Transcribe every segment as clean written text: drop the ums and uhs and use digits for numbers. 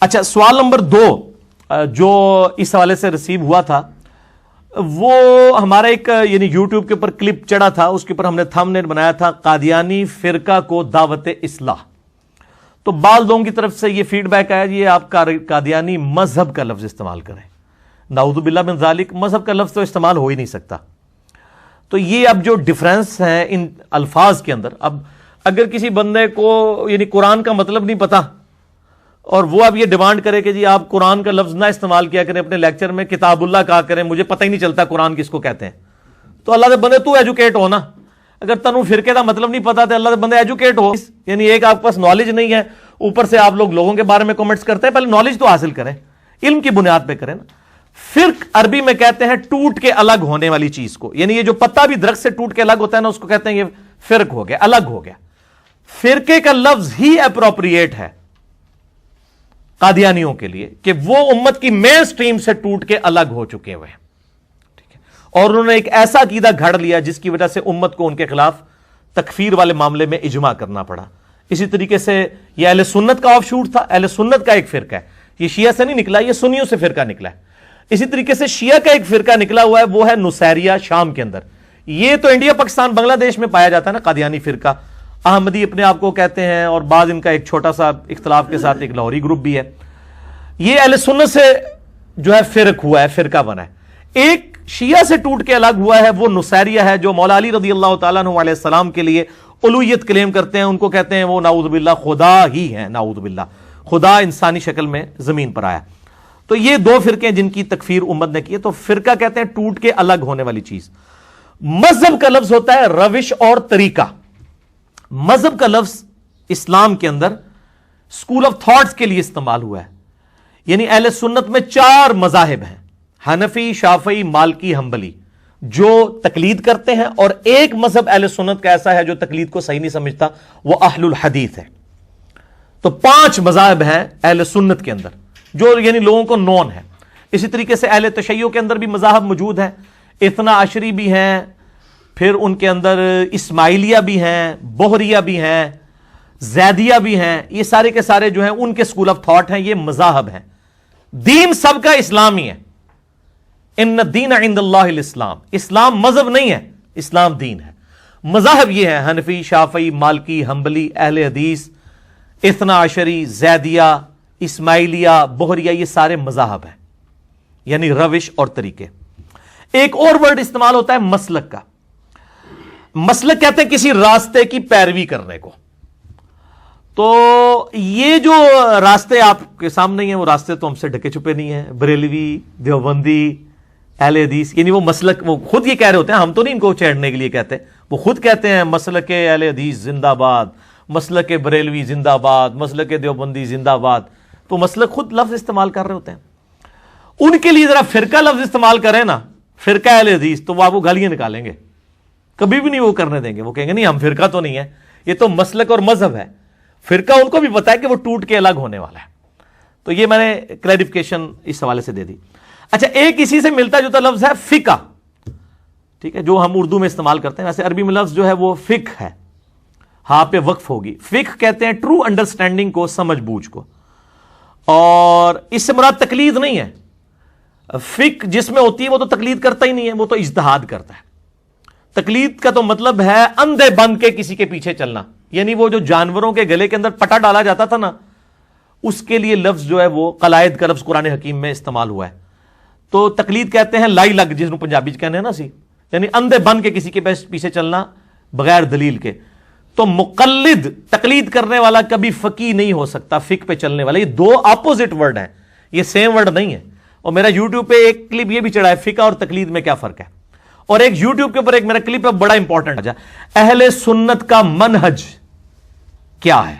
اچھا، سوال نمبر 2 جو اس حوالے سے ریسیو ہوا تھا، وہ ہمارا ایک یعنی یوٹیوب کے اوپر کلپ چڑھا تھا، اس کے اوپر ہم نے تھم نیل بنایا تھا قادیانی فرقہ کو دعوت اصلاح. تو بعض لوگوں کی طرف سے یہ فیڈ بیک آیا یہ آپ قادیانی مذہب کا لفظ استعمال کریں. نعوذ باللہ من ذالک، مذہب کا لفظ تو استعمال ہو ہی نہیں سکتا. تو یہ اب جو ڈفرینس ہیں ان الفاظ کے اندر، اب اگر کسی بندے کو یعنی قرآن کا مطلب نہیں پتا اور وہ اب یہ ڈیمانڈ کرے کہ جی آپ قرآن کا لفظ نہ استعمال کیا کریں اپنے لیکچر میں، کتاب اللہ کہا کریں، مجھے پتہ ہی نہیں چلتا قرآن کس کو کہتے ہیں، تو اللہ دے بندے تو ایجوکیٹ ہو نا. اگر تنوں فرقے کا مطلب نہیں پتا تو اللہ دے بندے ایجوکیٹ ہو. یعنی ایک آپ کے پاس نالج نہیں ہے، اوپر سے آپ لوگوں کے بارے میں کمنٹس کرتے ہیں. پہلے نالج تو حاصل کریں، علم کی بنیاد پہ کریں نا. فرق عربی میں کہتے ہیں ٹوٹ کے الگ ہونے والی چیز کو، یعنی یہ جو پتا بھی درخت سے ٹوٹ کے الگ ہوتا ہے نا، اس کو کہتے ہیں یہ فرق ہو گیا، الگ ہو گیا. فرقے کا لفظ ہی اپروپریٹ ہے قادیانیوں کے لیے کہ وہ امت کی مین سٹریم سے ٹوٹ کے الگ ہو چکے ہوئے ہیں، ٹھیک ہے، اور انہوں نے ایک ایسا عقیدہ گھڑ لیا جس کی وجہ سے امت کو ان کے خلاف تکفیر والے معاملے میں اجماع کرنا پڑا. اسی طریقے سے یہ اہل سنت کا آف شوٹ تھا، اہل سنت کا ایک فرقہ ہے، یہ شیعہ سے نہیں نکلا، یہ سنیوں سے فرقہ نکلا ہے. اسی طریقے سے شیعہ کا ایک فرقہ نکلا ہوا ہے، وہ ہے نصیریہ شام کے اندر. یہ تو انڈیا پاکستان بنگلہ دیش میں پایا جاتا ہے نا قادیانی فرقہ. احمدی اپنے آپ کو کہتے ہیں، اور بعض ان کا ایک چھوٹا سا اختلاف کے ساتھ ایک لاہوری گروپ بھی ہے. یہ اہل سنت سے جو ہے فرق ہوا ہے، فرقہ بنا ہے. ایک شیعہ سے ٹوٹ کے الگ ہوا ہے، وہ نصیریہ ہے، جو مولا علی رضی اللہ تعالیٰ عنہ علیہ السلام کے لیے الوہیت کلیم کرتے ہیں. ان کو کہتے ہیں وہ نعوذ باللہ خدا ہی ہیں، نعوذ باللہ خدا انسانی شکل میں زمین پر آیا. تو یہ 2 فرقے جن کی تکفیر امت نے کی ہے. تو فرقہ کہتے ہیں ٹوٹ کے الگ ہونے والی چیز. مذہب کا لفظ ہوتا ہے روش اور طریقہ. مذہب کا لفظ اسلام کے اندر اسکول آف تھاٹس کے لیے استعمال ہوا ہے. یعنی اہل سنت میں 4 مذاہب ہیں، حنفی، شافعی، مالکی، حنبلی، جو تقلید کرتے ہیں، اور ایک مذہب اہل سنت کا ایسا ہے جو تقلید کو صحیح نہیں سمجھتا، وہ اہل الحدیث ہے. تو 5 مذاہب ہیں اہل سنت کے اندر جو یعنی لوگوں کو نون ہے. اسی طریقے سے اہل تشیع کے اندر بھی مذاہب موجود ہیں، اثنا عشری بھی ہیں، پھر ان کے اندر اسماعیلیہ بھی ہیں، بہریہ بھی ہیں، زیدیہ بھی ہیں. یہ سارے کے سارے جو ہیں ان کے اسکول آف تھاٹ ہیں، یہ مذاہب ہیں. دین سب کا اسلامی ہے. ان الدین عند اللہ الاسلام. اسلام مذہب نہیں ہے، اسلام دین ہے. مذاہب یہ ہے حنفی، شافعی، مالکی، حنبلی، اہل حدیث، اثنا عشری، زیدیہ، اسماعیلیہ، بہریہ، یہ سارے مذاہب ہیں، یعنی روش اور طریقے. ایک اور ورڈ استعمال ہوتا ہے مسلک کا. مسلک کہتے ہیں کسی راستے کی پیروی کرنے کو. تو یہ جو راستے آپ کے سامنے ہیں وہ راستے تو ہم سے ڈھکے چھپے نہیں ہیں. بریلوی، دیوبندی، اہل حدیث، یعنی وہ مسلک وہ خود یہ کہہ رہے ہوتے ہیں، ہم تو نہیں ان کو چھیڑنے کے لیے کہتے، وہ خود کہتے ہیں مسلک اہل حدیث زندہ باد، مسلک بریلوی زندہ باد، مسلک دیوبندی زندہ باد. تو مسلک خود لفظ استعمال کر رہے ہوتے ہیں. ان کے لیے ذرا فرقہ لفظ استعمال کریں نا، فرقہ اہل حدیث، تو وہ آپ کو گالیاں نکالیں گے، کبھی بھی نہیں وہ کرنے دیں گے. وہ کہیں گے نہیں ہم فرقہ تو نہیں ہے، یہ تو مسلک اور مذہب ہے. فرقہ ان کو بھی پتا ہے کہ وہ ٹوٹ کے الگ ہونے والا ہے. تو یہ میں نے کلیریفیکیشن اس حوالے سے دے دی. اچھا، ایک اسی سے ملتا جوتا لفظ ہے فقہ، ٹھیک ہے، جو ہم اردو میں استعمال کرتے ہیں. ویسے عربی میں لفظ جو ہے وہ فقہ ہے، ہاں پہ وقف ہوگی. فقہ کہتے ہیں ٹرو انڈرسٹینڈنگ کو، سمجھ بوجھ کو، اور اس سے مراد تقلید نہیں ہے. فقہ جس میں ہوتی ہے وہ تو تقلید کرتا ہی نہیں ہے، وہ تو اجتہاد کرتا ہے. تقلید کا تو مطلب ہے اندھے بن کے کسی کے پیچھے چلنا. یعنی وہ جو جانوروں کے گلے کے اندر پٹا ڈالا جاتا تھا نا، اس کے لیے لفظ جو ہے وہ قلائد کا لفظ قرآن حکیم میں استعمال ہوا ہے. تو تقلید کہتے ہیں لائی لگ، جس کو پنجابی کہنے ہیں نا سی، یعنی اندھے بن کے کسی کے پیچھے چلنا بغیر دلیل کے. تو مقلد، تقلید کرنے والا کبھی فقی نہیں ہو سکتا، فقہ پہ چلنے والا. یہ 2 اپوزٹ ورڈ ہیں، یہ سیم ورڈ نہیں ہے. اور میرا یوٹیوب پہ ایک کلپ یہ بھی چڑھا ہے، فقہ اور تقلید میں کیا فرق ہے. اور ایک یوٹیوب کے اوپر ایک میرا کلپ ہے بڑا امپورٹنٹ، اہل سنت کا منہج کیا ہے.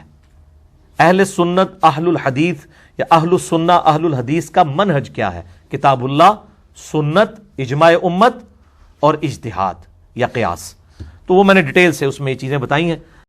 اہل سنت، اہل الحدیث یا اہل السنہ، اہل الحدیث کا منہج کیا ہے. کتاب اللہ، سنت، اجماع امت اور اجتہاد یا قیاس. تو وہ میں نے ڈیٹیل سے اس میں یہ چیزیں بتائی ہیں.